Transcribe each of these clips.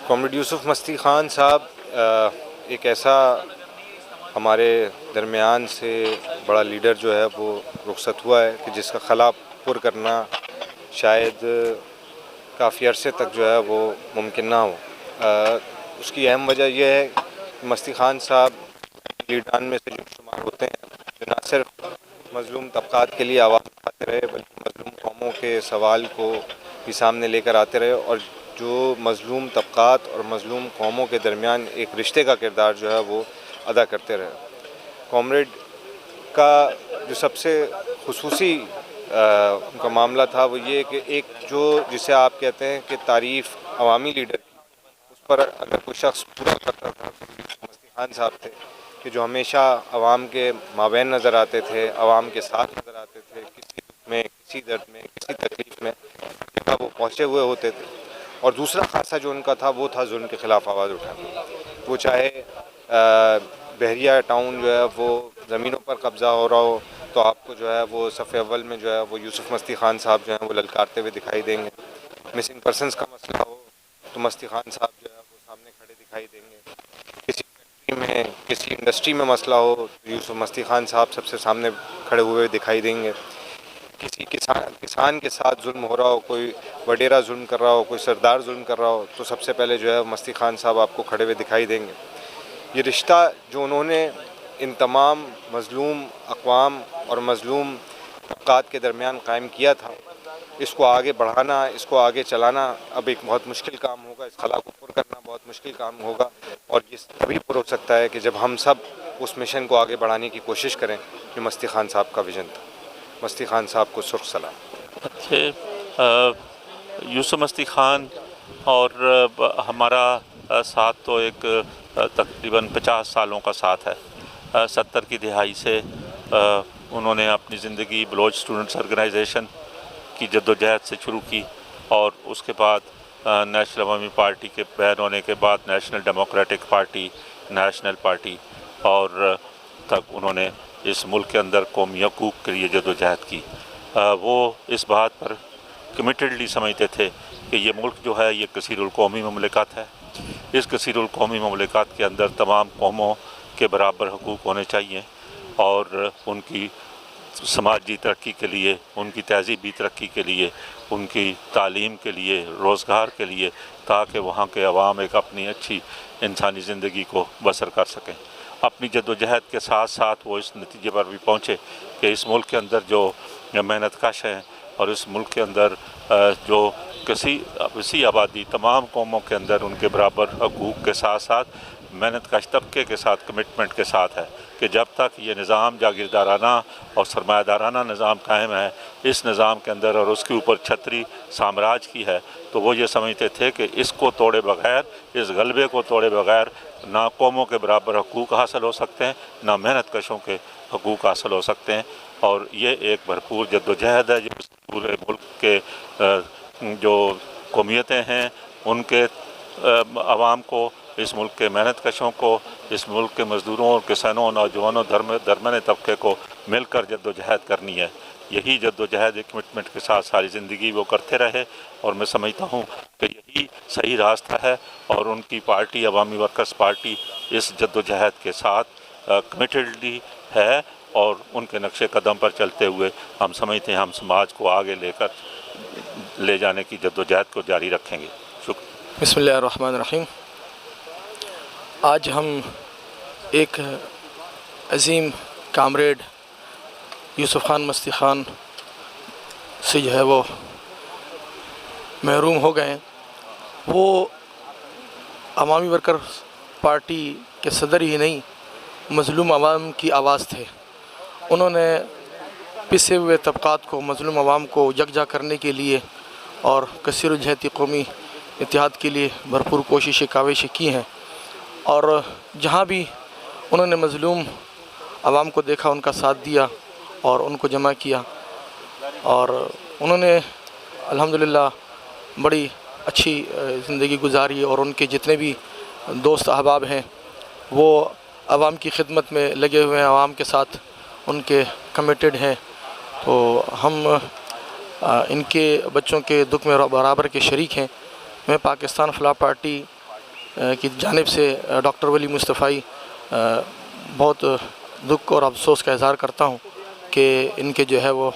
Comrade یوسف مستی خان صاحب ایک ایسا ہمارے درمیان سے بڑا لیڈر جو ہے وہ رخصت ہوا ہے کہ جس کا خلا پر کرنا شاید کافی عرصے تک جو ہے وہ ممکن نہ ہو۔ اس کی اہم وجہ یہ ہے کہ مستی خان صاحب لیڈران میں سے جو شمار ہوتے ہیں جو نہ صرف مظلوم طبقات کے لیے آواز اٹھاتے رہے بلکہ مظلوم قوموں کے سوال کو بھی سامنے لے کر آتے رہے، اور جو مظلوم طبقات اور مظلوم قوموں کے درمیان ایک رشتے کا کردار جو ہے وہ ادا کرتے رہے۔ کامریڈ کا جو سب سے خصوصی ان کا معاملہ تھا وہ یہ کہ ایک جو جسے آپ کہتے ہیں کہ تعریف عوامی لیڈر کی، اس پر اگر کوئی شخص پورا کرتا تھا تو مستی خان صاحب تھے کہ جو ہمیشہ عوام کے مابین نظر آتے تھے، عوام کے ساتھ نظر آتے تھے، کسی دکھ میں، کسی درد میں، کسی تکلیف میں وہ پہنچے ہوئے ہوتے تھے۔ اور دوسرا خاصہ جو ان کا تھا وہ تھا ظلم کے خلاف آواز اٹھانا۔ وہ چاہے بحریہ ٹاؤن جو ہے وہ زمینوں پر قبضہ ہو رہا ہو تو آپ کو جو ہے وہ صف اول میں جو ہے وہ یوسف مستی خان صاحب جو ہیں وہ للکارتے ہوئے دکھائی دیں گے۔ مسنگ پرسنس کا مسئلہ ہو تو مستی خان صاحب جو ہے وہ سامنے کھڑے دکھائی دیں گے۔ کسی فیکٹری میں، کسی انڈسٹری میں مسئلہ ہو تو یوسف مستی خان صاحب سب سے سامنے کھڑے ہوئے دکھائی دیں گے۔ کسی کسان کے ساتھ ظلم ہو رہا ہو، کوئی وڈیرا ظلم کر رہا ہو، کوئی سردار ظلم کر رہا ہو تو سب سے پہلے جو ہے مستی خان صاحب آپ کو کھڑے ہوئے دکھائی دیں گے۔ یہ رشتہ جو انہوں نے ان تمام مظلوم اقوام اور مظلوم طبقات کے درمیان قائم کیا تھا، اس کو آگے بڑھانا، اس کو آگے چلانا اب ایک بہت مشکل کام ہوگا۔ اس خلا کو پر کرنا بہت مشکل کام ہوگا، اور یہ تبھی پر ہو سکتا ہے کہ جب ہم سب اس مشن کو آگے بڑھانے کی کوشش کریں جو مستی خان صاحب کا ویژن تھا۔ مستی خان صاحب کو سرخ سلام۔ یوسف مستی خان اور ہمارا ساتھ تو ایک تقریباً 50 سالوں کا ساتھ ہے۔ 70 کی دہائی سے انہوں نے اپنی زندگی بلوچ اسٹوڈنٹس آرگنائزیشن کی جدوجہد سے شروع کی، اور اس کے بعد نیشنل عوامی پارٹی کے بین ہونے کے بعد national democratic party, national party, اور تک انہوں نے اس ملک کے اندر قومی حقوق کے لیے جدوجہد کی۔ وہ اس بات پر کمیٹڈلی سمجھتے تھے کہ یہ ملک جو ہے یہ کثیر القومی مملکت ہے۔ اس کثیر القومی مملکت کے اندر تمام قوموں کے برابر حقوق ہونے چاہیے، اور ان کی سماجی ترقی کے لیے، ان کی تہذیبی ترقی کے لیے، ان کی تعلیم کے لیے، روزگار کے لیے، تاکہ وہاں کے عوام ایک اپنی اچھی انسانی زندگی کو بسر کر سکیں۔ اپنی جدوجہد کے ساتھ ساتھ وہ اس نتیجے پر بھی پہنچے کہ اس ملک کے اندر جو محنت کش ہیں، اور اس ملک کے اندر جو وسیع آبادی تمام قوموں کے اندر ان کے برابر حقوق کے ساتھ ساتھ محنت کش طبقے کے ساتھ کمٹمنٹ کے ساتھ ہے کہ جب تک یہ نظام جاگیردارانہ اور سرمایہ دارانہ نظام قائم ہے، اس نظام کے اندر، اور اس کے اوپر چھتری سامراج کی ہے، تو وہ یہ سمجھتے تھے کہ اس کو توڑے بغیر، اس غلبے کو توڑے بغیر نہ قوموں کے برابر حقوق حاصل ہو سکتے ہیں، نہ محنت کشوں کے حقوق حاصل ہو سکتے ہیں۔ اور یہ ایک بھرپور جدوجہد ہے جو پورے ملک کے جو قومیتیں ہیں ان کے عوام کو، اس ملک کے محنت کشوں کو، اس ملک کے مزدوروں اور کسانوں، نوجوانوں، درمیانے طبقے کو مل کر جدوجہد کرنی ہے۔ یہی جدوجہد ایک کمٹمنٹ کے ساتھ ساری زندگی وہ کرتے رہے، اور میں سمجھتا ہوں کہ یہی صحیح راستہ ہے، اور ان کی پارٹی عوامی ورکرز پارٹی اس جدوجہد کے ساتھ کمیٹڈلی ہے، اور ان کے نقش قدم پر چلتے ہوئے ہم سمجھتے ہیں ہم سماج کو آگے لے جانے کی جدوجہد کو جاری رکھیں گے۔ شکریہ۔ بسم اللہ الرحمن الرحیم۔ آج ہم ایک عظیم کامریڈ یوسف خان مستی خان سے جو ہے وہ محروم ہو گئے ہیں۔ وہ عوامی ورکر پارٹی کے صدر ہی نہیں، مظلوم عوام کی آواز تھے۔ انہوں نے پسے ہوئے طبقات کو، مظلوم عوام کو یکجا کرنے کے لیے اور کثیر الجہتی قومی اتحاد کے لیے بھرپور کوششیں کاوشیں کی ہیں، اور جہاں بھی انہوں نے مظلوم عوام کو دیکھا ان کا ساتھ دیا اور ان کو جمع کیا، اور انہوں نے الحمدللہ بڑی اچھی زندگی گزاری، اور ان کے جتنے بھی دوست احباب ہیں وہ عوام کی خدمت میں لگے ہوئے ہیں، عوام کے ساتھ ان کے کمیٹڈ ہیں۔ تو ہم ان کے بچوں کے دکھ میں برابر کے شریک ہیں۔ میں پاکستان فلاح پارٹی की जानिब से डॉक्टर वली मुस्तफ़ाई बहुत दुख और अफसोस का इज़हार करता हूँ कि इनके जो है वो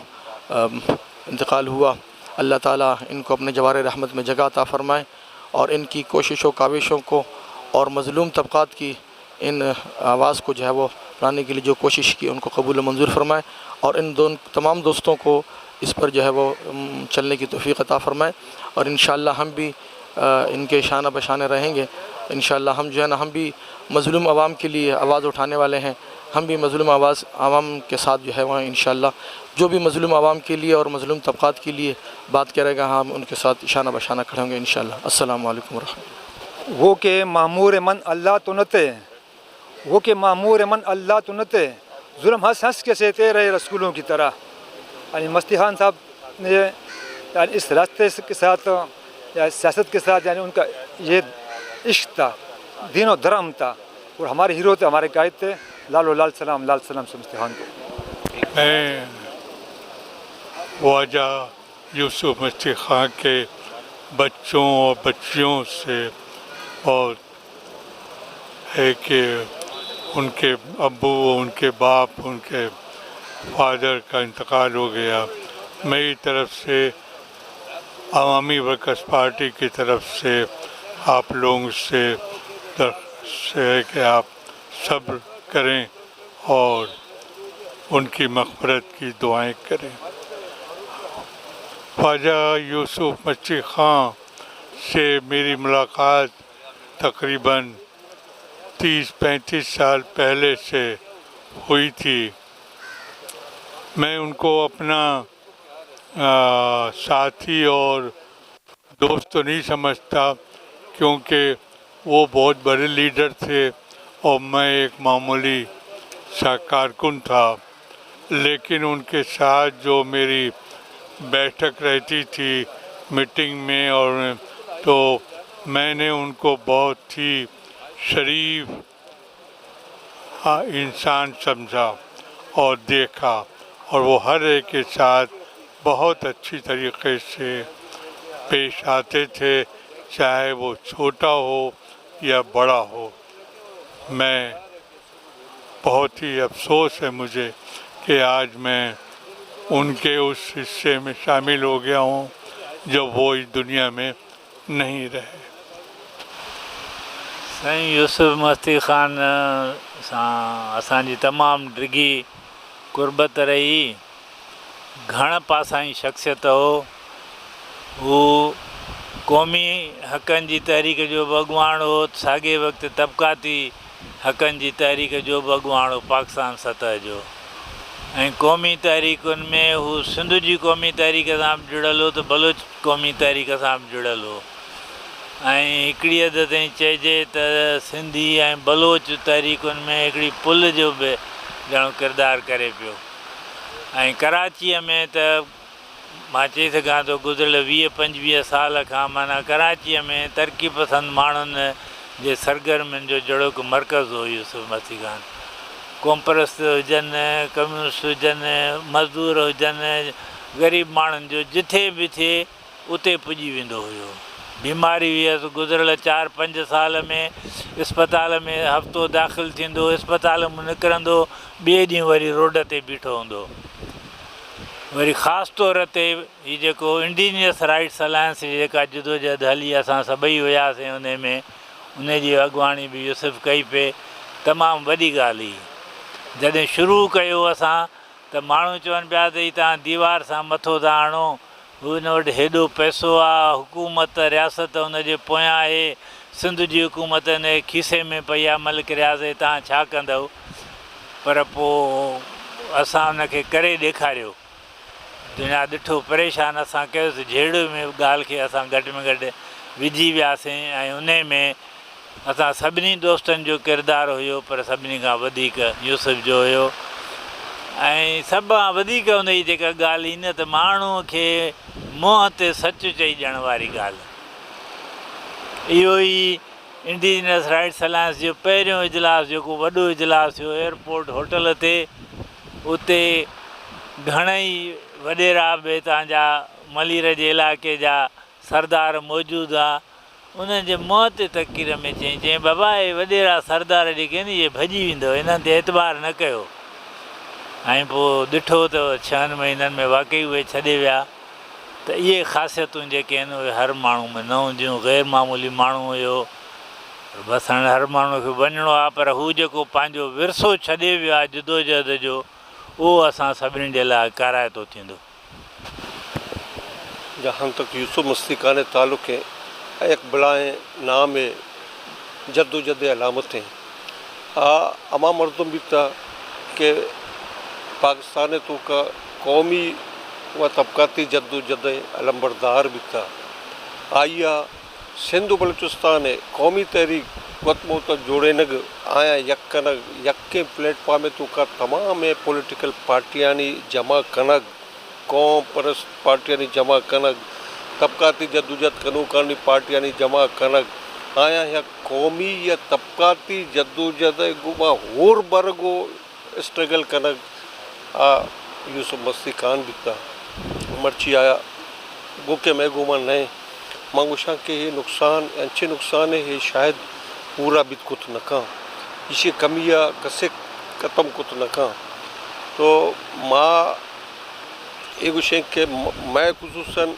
इंतकाल हुआ। अल्लाह ताला इनको अपने जवार रहमत में जगह अता फ़रमाए और इनकी कोशिशों काविशों को और मज़लूम तबक़ात की इन आवाज़ को जो है वो लाने के लिए जो कोशिश की उनको कबूल मंजूर फरमाए और इन तमाम दोस्तों को इस पर जो है वो चलने की तौफ़ीक़ अता फ़रमाए। और इंशाअल्लाह हम भी इनके शाना बशाने रहेंगे। इंशाअल्लाह हम जो है ना, हम भी मज़लूम आवाम के लिए आवाज़ उठाने वाले हैं। हम भी मज़लूम आवाम के साथ जो है वहाँ इंशाअल्लाह जो भी मज़लूम आवाम के लिए और मज़लूम तबक़ात के लिए बात करेगा, हम उनके साथ शाना बशाना खड़े होंगे इंशाअल्लाह। अस्सलामु अलैकुम वरहमतुल्लाह। वो के मामूर मन अल्लाह तो नते, वो के मामूर मन अल्लाह तो नते, जुल्म हंस हंस के सहते रहे रसूलों की तरह। यानी मस्ती खान साहब ने यानी इस रास्ते के साथ या सियासत के साथ यानी उनका ये इश्क था, दीन और धर्म था और हमारे हीरो थे, हमारे गायद थे। लाल सलाम से मस्ती खान को। मैं ख्वाजा यूसुफ मस्ती खान के बच्चों और बच्चियों से बहुत है कि उनके अब्बू, उनके बाप, उनके फादर का इंतकाल हो गया। मेरी तरफ से अवामी वर्कर्स पार्टी की तरफ से आप लोगों से दरख्वास्त है कि आप सब्र करें और उनकी मग़फ़िरत की दुआएं करें। ख्वाजा यूसुफ मस्ती खां से मेरी मुलाकात तकरीबन 30-35 साल पहले से हुई थी। मैं उनको अपना साथी और दोस्त तो नहीं समझता, क्योंकि वो बहुत बड़े लीडर थे और मैं एक मामूली सा कारकुन था। लेकिन उनके साथ जो मेरी बैठक रहती थी मीटिंग में, और तो मैंने उनको बहुत ही शरीफ इंसान समझा और देखा, और वो हर एक के साथ बहुत अच्छी तरीक़े से पेश आते थे, चाहे वो छोटा हो या बड़ा हो। मैं बहुत ही अफसोस है मुझे कि आज मैं उनके उस हिस्से में शामिल हो गया हूँ जब वो इस दुनिया में नहीं रहे। साईं यूसुफ मस्ती खान सां असांजी तमामु डिघी कुर्बत रही। घण पासाई शख़्सियत हो। हू क़ौमी हक़नि जी तहरीक जो बॻवान हो, साॻे वक़्तु तबक़ाती हक़नि जी तहरीक जो बॻवान हो पाकिस्तान सतह जो। ऐं क़ौमी तहरीकुनि में हू सिंध जी क़ौमी तहरीक सां बि जुड़ियल हो त बलोच क़ौमी तहरीक सां बि जुड़ियल हो। ऐं हिकिड़ी हद ताईं चइजे त सिंधी ऐं बलोच तहरीकुनि में हिकिड़ी पुल जो बि ॼणो किरदारु करे पियो। ऐं कराचीअ में त मां चई सघां थो गुज़िरियल 20-25 साल खां माना कराचीअ में तरक़ी पसंदि माण्हुनि जे सरगर्मियुनि जो जहिड़ो मर्कज़ हो यूसुफ मस्ती खान। क़ौमपरस्त हुजनि, कम्यूनिस्ट हुजनि, मज़दूर हुजनि, ग़रीब माण्हुनि जो जिथे बि थिए उते पुॼी वेंदो हुयो। बीमारी हुयसि, गुज़िरियल 4-5 साल में इस्पताल में हफ़्तो दाख़िल थींदो, इस्पताल मां निकिरंदो, ॿिए ॾींहुं वरी रोड ते बीठो हूंदो। वरी ख़ासि तौर ते हीअ जेको इंडिजिनियस राइट्स अलायंस जी जेका जदोजहद हली, असां सभई हुयासीं उन में, उन जी अॻुवाणी बि यूसुफ कई पे। तमामु वॾी ॻाल्हि हुई। जॾहिं शुरू कयो असां त माण्हू चवनि पिया त तव्हां दीवार सां मथो था हणो, हुन वटि हेॾो पैसो आहे, हुकूमत रियासत हुनजे पोयां आहे, सिंध जी हुकूमत हिन खीसे में पई आहे, मलिक रियाज़, तव्हां छा कंदव? पर पोइ असां हुनखे करे ॾेखारियो। दुनिया ॾिठो, परेशान असां कयोसीं, जहिड़े में ॻाल्हि खे असां घटि में घटि विझी वियासीं। ऐं उन में असां सभिनी दोस्तनि जो किरदारु हुयो, पर सभिनी खां वधीक यूसुफ जो हुयो। ऐं सभ खां वधीक हुन जी जेका ॻाल्हि ई न त माण्हूअ खे मुंहं ते सचु चई ॾियण वारी ॻाल्हि। इहो ई इंडिजिनियस राइट्स अलायंस जो पहिरियों इजलास, जेको वॾो इजलास हुयो एयरपोर्ट होटल ते, उते घणेई वॾेरा बि तव्हांजा मलीर जे इलाइक़े जा सरदार मौजूदु आहे। उन्हनि जे मुंहं ते तकीर में चई बाबा हे वॾेरा सरदार जेके आहिनि इहे भॼी वेंदव, हिननि ते एतबार न कयो। ऐं पोइ ॾिठो त 6 महीननि में वाक़ई उहे छॾे विया। त इहे ख़ासियतूं जेके आहिनि उहे हर माण्हू में न हूंदियूं। ग़ैर मामूली माण्हू हुयो, बसि हाणे हर माण्हू खे वञिणो आहे, पर हू जेको पंहिंजो विरसो छॾे वियो आहे जदोजहद जो, उहो असां सभिनी जे लाइ काराइतो थींदो। जहाँ तक यूसुफ मस्ती खान ताल्लुक़ है, एक बलाएँ नाम जद्दोजहद अलामतें अमा मर्दम भी था कि पाकिस्तान तो का कौमी व तबकाती जद्दोजहद अलमबरदार भी था। आइया सिंध बलूचिस्तान कौमी तहरीक वतमो तो जोड़े नग आया यकनग यक्के प्लेटफॉर्म तो का तमाम पॉलिटिकल पार्टियां जमा कनग, कौम परस्त पार्टियां जमा कनग, तबकाती जद्दोजहद कनू करनी पार्टियां जमा कनग आया या कौमी या तबकाती जद्दोजहद गुमा होर बरगो स्ट्रगल कनग यूसुफ मस्ती खान भी था मर्ची आया बुके में गुमा नहीं मांगुशा के ये नुकसान अच्छे नुकसान है, ये शायद पूरा भी कुछ न कहा, इसे कमियाँ कसे ख़त्म कुछ न कहा। तो माँ एक विषय के मैं खुसूसन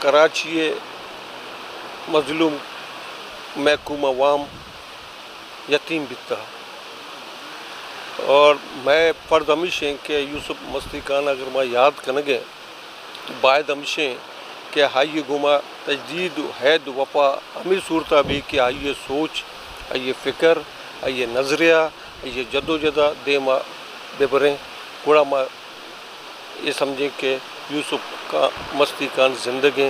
कराची मजलूम महकूम अवाम यतीम बिता और मैं फ़र्द हमेशा के यूसुफ मस्ती खान अगर मैं याद करेंगे तो बाद हमेशा कि हाई गुमा तजदीद हैद वफा अमीर सूरत भी कि आइए सोच, आइए फ़िक्र, आइए नज़रिया, आइए जद्दोजहद दे माँ बेबरें कूड़ा माँ ये समझें कि यूसुफ का मस्ती खान ज़िंदगी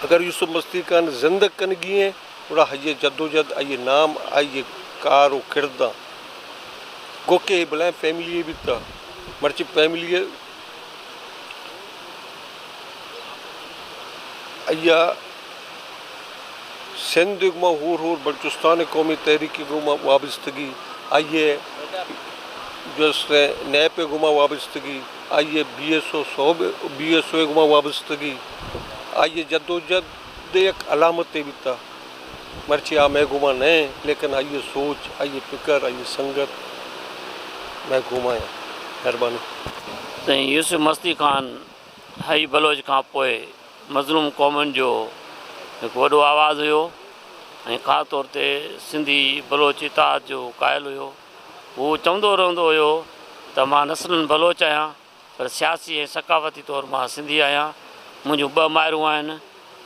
अगर यूसुफ मस्ती खान ज़िंदग कनगी हैं कूड़ा आइए जद्दोजहद आइए नाम आइए कार व किरदा गोके भला फैमिली भी था मर्ची फैमिली अया सिंध गुमा हूर बलूचिस्तान कौमी तहरीक गुमा वाबस्तगी आइए जैसे नैप गुमा वाबस्तगी आइए BSO गुमा वाबस्तगी आइए जद्दोजहद एक अलामत भी था मर्ची आ मैं गुमा नहीं लेकिन आइए सोच, आइए फ़िक्र, आइए संगत मैं घुमाया मेहरबानी। यूसुफ मस्ती खान हाई बलोच खां पोइ मज़लूम क़ौमुनि जो हिकु वॾो आवाज़ु हुयो ऐं ख़ासि तौर ते सिंधी बलोच इताद जो क़ाइल हुयो। हू चवंदो रहंदो हुयो त मां नस्लन बलोच आहियां पर सियासी ऐं सकाफ़ती तौरु मां सिंधी आहियां। मुंहिंजूं 2 माइरूं आहिनि,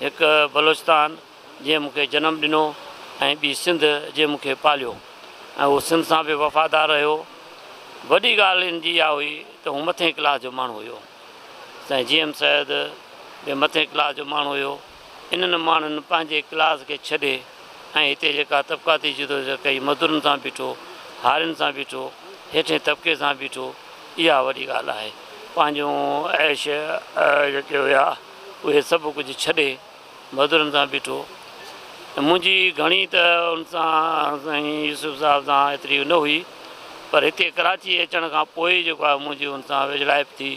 हिकु बलोचिस्तान जंहिं मूंखे जनमु ॾिनो ऐं ॿी सिंध जंहिं मूंखे पालियो ऐं उहो सिंध सां बि वफ़ादार रहियो। वॾी ॻाल्हि इन जी इहा हुई त हू मथें क्लास जो माण्हू हुयो। साईं GM सैद बि मथें क्लास जो माण्हू हुयो। इन्हनि माण्हुनि पंहिंजे क्लास खे छॾे ऐं हिते जेका तबकाती जदोजहद कई, मज़दूरनि सां बीठो, हारियुनि सां बीठो, हेठें तबिके सां बीठो, इहा वॾी ॻाल्हि आहे। पंहिंजूं ऐश जेके हुया उहे सभु कुझु छॾे मज़दूरनि सां बीठो। मुंहिंजी घणी त उन सां साईं यूसुफ साहिब सां एतिरी न हुई, पर हिते कराची अचण खां पोइ जेको आहे मुंहिंजी हुन सां विझड़ाइप थी।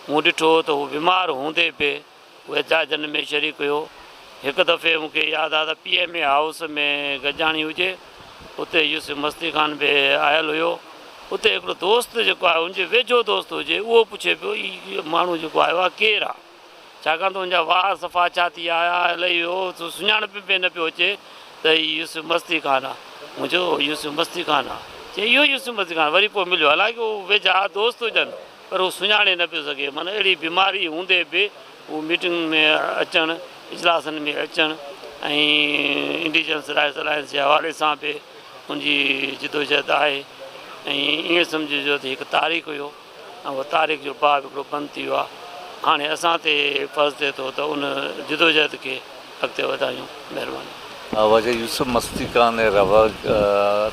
मूं ॾिठो त हू बीमार हूंदे बि उहे जाइजन में शरीक हुयो। हिकु दफ़े मूंखे यादि आहे त PMA हाउस में गजाणी हुजे, उते यूसुफ मस्ती खान बि आयल हुयो। उते हिकिड़ो दोस्त जेको आहे उनजे वेझो दोस्त हुजे, उहो पुछे पियो हीउ माण्हू जेको आयो आहे केरु आहे, छाकाणि त हुनजा वार सफ़ा छा थी आया इलाही हो सुञाणप बि न पियो अचे त हीउ यूसुफ मस्ती खान आहे। मुंहिंजो यूसुफ मस्ती खान आहे, चई इहो यूसुफ मस्ती खान। वरी पोइ मिलियो, हालांकि उहो वेझा दोस्त हुजनि पर उहो सुञाणे न पियो सघे। माना अहिड़ी बीमारी हूंदे बि उहो मीटिंग में अचणु, इजलासनि में अचणु ऐं इंडिजिनस राइट्स अलायंस जे हवाले सां बि मुंहिंजी जदोजहद आहे। ऐं ईअं सम्झिजो त हिकु तारीख़ हुयो ऐं उहो तारीख़ जो बाब हिकिड़ो बंदि थी वियो आहे। हाणे असां ते फ़र्ज़ु थिए थो त उन जदोजहद खे अॻिते वधायूं। महिरबानी। वजह यूसुफ मस्ती खान रवा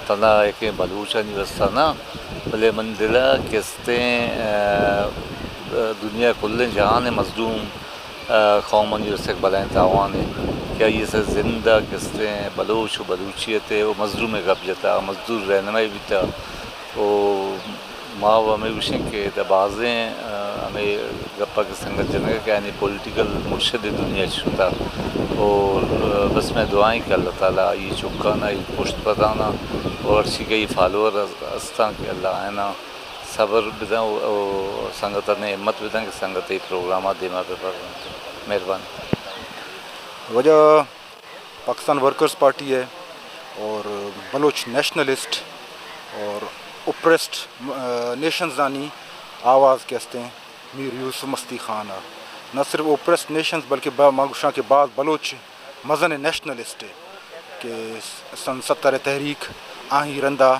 तना के बलूचा निवस्ताना भले मंदिला किस्ते दुनिया कुल्ले जहान मजलूम कौमन यूसुफ बलाएं तावाने क्या ये से जिंदा किस्ते बलूच बलूचियत वो मजलूम कब्जता मजदूर रहनुमाई भी था वो माँ में विषय के दबाजें हमें गप्पा की संगत जनक के यानी पॉलिटिकल मुर्शद दुनिया शुदा और बस मैं दुआएं कि अल्लाह ताला ये चुकाना ये पुष्ट पताना और अच्छी कई फॉलोअर अस्ता कि अल्लाह है ना सबर बिदा और संगत ने हिम्मत बिदा कि संगत ये प्रोग्राम दिमा पे पर मेहरबानी। वजह पाकिस्तान वर्कर्स पार्टी है और बलोच नेशनलिस्ट और ओप्रेस्ड नेशंस दानी आवाज़ कहते हैं मीर यूसुफ मस्ती खान न सिर्फ ओप्रेस्ड नेशंस बल्कि मागुशा के बाद बलोच मज़न नेशनलिस्ट है कि सन 70 तहरीक आही रंदा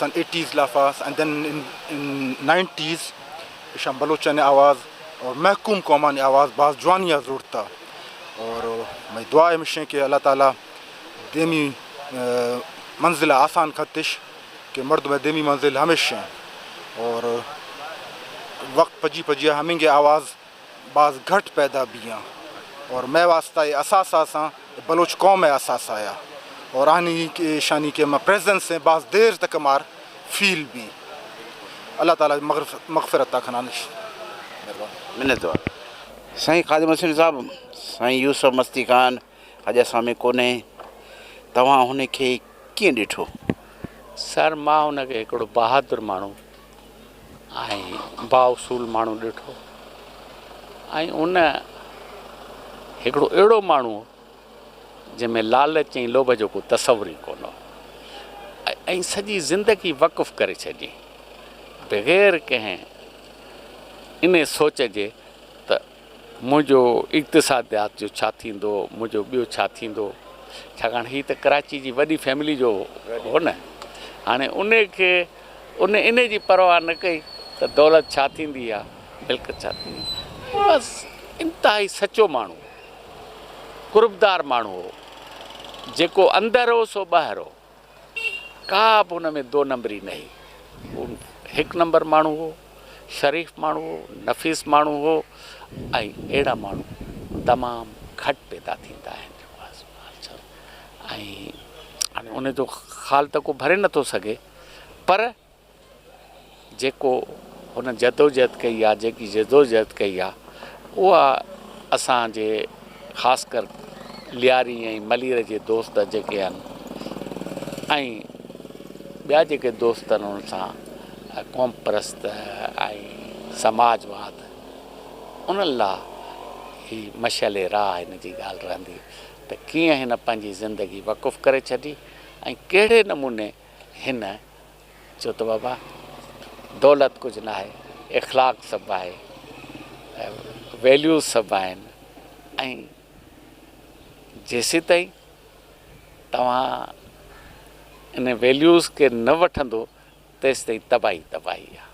सन 80s लाफा एंड देन इन 90s शाम बलोचा ने आवाज़ और महकूम कौमा ने आवाज़ बाज जवानिया ज़रूरता और मैं दुआ मिशें कि अल्लाह ताला देमी मंजिल आसान खतिश कि मर्द में देमी मंजिल हमेशा और वक्त पजी पजिया हमेंगे आवाज़ बाज घट पैदा बिया और मैं वास्ता असासा सा बलोच कौम है असास आया और आनी के शानी के मैं प्रेजेंस से बाज देर तक मार फील भी अल्लाह ताला मगफिरत खनानिश मिन्नत साईं क़ादिम हुसैन साहब साईं यूसुफ मस्ती खान अॼु असां में कोन्हे तव्हां हुनखे कीअं ॾिठो? सर मां हुनखे हिकिड़ो बहादुर माण्हू ऐं बाउसूल माण्हू ॾिठो ऐं उन हिकिड़ो अहिड़ो माण्हू जंहिंमें लालच ऐं लोभ जो को तसवुर ई कोन हो ऐं सॼी ज़िंदगी वक़ुफ़ करे छॾी बग़ैर कंहिं इन सोच जे त मुंहिंजो इक़्तिसादियात जो छा थींदो मुंहिंजो ॿियो छा थींदो छाकाणि हीअ त कराची जी वॾी फैमिली जो हो न हाणे उनखे इन जी परवाह न कई त दौलत छा थींदी आहे मिल्कत छा थींदी बसि इंतिहाई सचो माण्हू कुर्बदार माण्हू हो जेको अंदरि हो सो ॿाहिरि हो का बि हुन में दो नंबरी न हुई हिकु नंबर माण्हू हो शरीफ़ माण्हू हो नफ़ीस माण्हू हो ऐं अहिड़ा माण्हू तमामु घटि पैदा थींदा आहिनि ऐं हाणे उनजो ख़ाल त को भरे नथो सघे पर जेको हुन जदोजहद कई आहे जेकी जदोजहद कई आहे उहा असांजे ख़ासि कर लियारी ऐं मलीर जे दोस्त जेके आहिनि ऐं ॿिया जेके दोस्त आहिनि उन सां क़ौम परस्त ऐं समाजवाद उन्हनि लाइ ही मशाल राह हिन जी ॻाल्हि रहंदी त कीअं हिन पंहिंजी ज़िंदगी वक़ुफ़ करे छॾी ऐं कहिड़े नमूने हिन चयो त बाबा दौलत कुझु न आहे इख़लाक़ सभु आहे वैल्यूज़ सभु आहिनि ऐं जेसि ताईं तव्हां इन वैल्यूज़ खे न वठंदो तेसि ताईं तबाही आहे।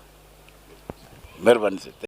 महिरबानी।